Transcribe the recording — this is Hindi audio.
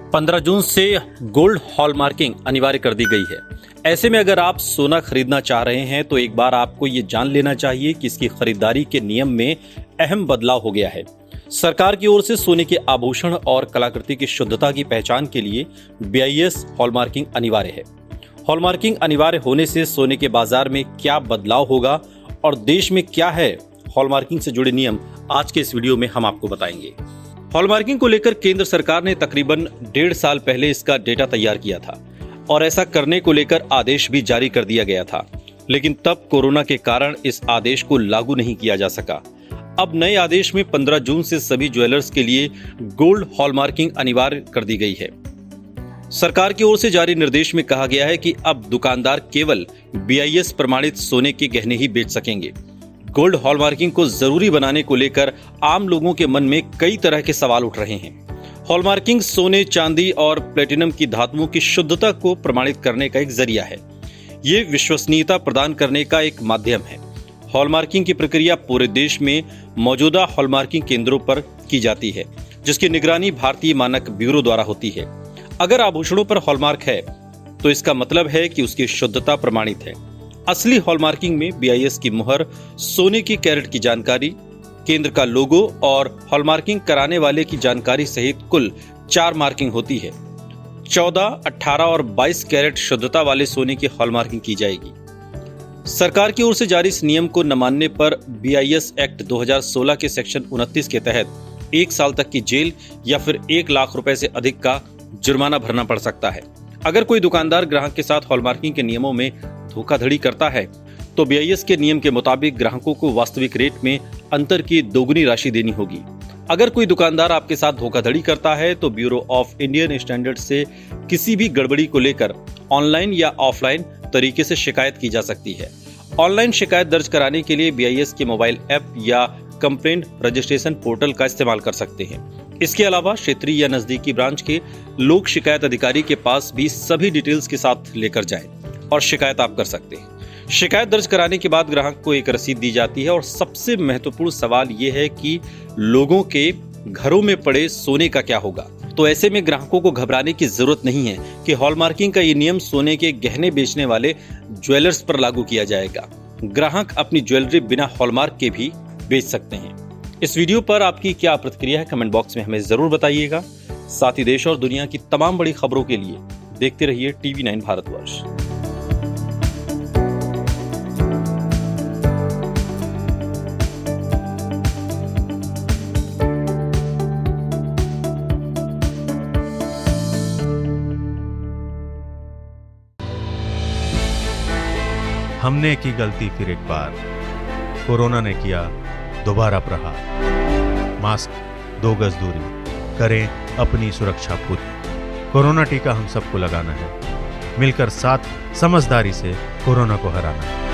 15 जून से गोल्ड हॉलमार्किंग अनिवार्य कर दी गई है। ऐसे में अगर आप सोना खरीदना चाह रहे हैं तो एक बार आपको ये जान लेना चाहिए कि इसकी खरीदारी के नियम में अहम बदलाव हो गया है। सरकार की ओर से सोने के आभूषण और कलाकृति की शुद्धता की पहचान के लिए BIS हॉलमार्किंग अनिवार्य है। हॉलमार्किंग अनिवार्य होने से सोने के बाजार में क्या बदलाव होगा और देश में क्या है हॉलमार्किंग से जुड़े नियम, आज के इस वीडियो में हम आपको बताएंगे। हॉलमार्किंग को लेकर केंद्र सरकार ने तकरीबन 1.5 साल पहले इसका डेटा तैयार किया था और ऐसा करने को लेकर आदेश भी जारी कर दिया गया था, लेकिन तब कोरोना के कारण इस आदेश को लागू नहीं किया जा सका। अब नए आदेश में 15 जून से सभी ज्वेलर्स के लिए गोल्ड हॉलमार्किंग अनिवार्य कर दी गई है। सरकार की ओर से जारी निर्देश में कहा गया है कि अब दुकानदार केवल BIS प्रमाणित सोने के गहने ही बेच सकेंगे। गोल्ड हॉलमार्किंग को जरूरी बनाने को लेकर आम लोगों के मन में कई तरह के सवाल उठ रहे हैं। हॉलमार्किंग सोने, चांदी और प्लेटिनम की धातुओं की शुद्धता को प्रमाणित करने का एक जरिया है। ये विश्वसनीयता प्रदान करने का एक माध्यम है। हॉलमार्किंग की प्रक्रिया पूरे देश में मौजूदा हॉलमार्किंग केंद्रों पर की जाती है, जिसकी निगरानी भारतीय मानक ब्यूरो द्वारा होती है। अगर आभूषणों पर हॉलमार्क है तो इसका मतलब है कि उसकी शुद्धता प्रमाणित है। असली हॉलमार्किंग में BIS की मुहर, सोने की कैरेट की जानकारी, केंद्र का लोगो और हॉलमार्किंग कराने वाले की जानकारी सहित कुल 4 मार्किंग होती है। 14, 18 और 22 कैरेट शुद्धता वाले सोने की हॉलमार्किंग की जाएगी। सरकार की ओर से जारी इस नियम को न मानने पर BIS एक्ट 2016 के सेक्शन 29 के तहत 1 साल तक की जेल या फिर 1 लाख रुपए से अधिक का जुर्माना भरना पड़ सकता है। अगर कोई दुकानदार ग्राहक के साथ हॉलमार्किंग के नियमों में धोखाधड़ी करता है तो BIS के नियम के मुताबिक ग्राहकों को वास्तविक रेट में अंतर की दोगुनी राशि देनी होगी। अगर कोई दुकानदार आपके साथ धोखाधड़ी करता है तो ब्यूरो ऑफ इंडियन स्टैंडर्ड से किसी भी गड़बड़ी को लेकर ऑनलाइन या ऑफलाइन तरीके से शिकायत की जा सकती है। ऑनलाइन शिकायत दर्ज कराने के लिए BIS के मोबाइल ऐप या कंप्लेंट रजिस्ट्रेशन पोर्टल का इस्तेमाल कर सकते हैं। इसके अलावा क्षेत्रीय या नजदीकी ब्रांच के लोक शिकायत अधिकारी के पास भी सभी डिटेल्स के साथ लेकर जाएं और शिकायत आप कर सकते हैं। शिकायत दर्ज कराने के बाद ग्राहक को एक रसीद दी जाती है और सबसे महत्वपूर्ण सवाल यह है कि लोगों के घरों में पड़े सोने का क्या होगा। तो ऐसे में ग्राहकों को घबराने की जरूरत नहीं है कि हॉलमार्किंग का ये नियम सोने के गहने बेचने वाले ज्वेलर्स पर लागू किया जाएगा। ग्राहक अपनी ज्वेलरी बिना हॉलमार्क के भी बेच सकते हैं। इस वीडियो पर आपकी क्या प्रतिक्रिया है, कमेंट बॉक्स में हमें जरूर बताइएगा। साथ ही देश और दुनिया की तमाम बड़ी खबरों के लिए देखते रहिए TV9 भारतवर्ष। हमने की गलती फिर एक बार, कोरोना ने किया दोबारा प्रहार। मास्क, 2 गज दूरी, करें अपनी सुरक्षा पूरी। कोरोना टीका हम सबको लगाना है, मिलकर साथ समझदारी से कोरोना को हराना है।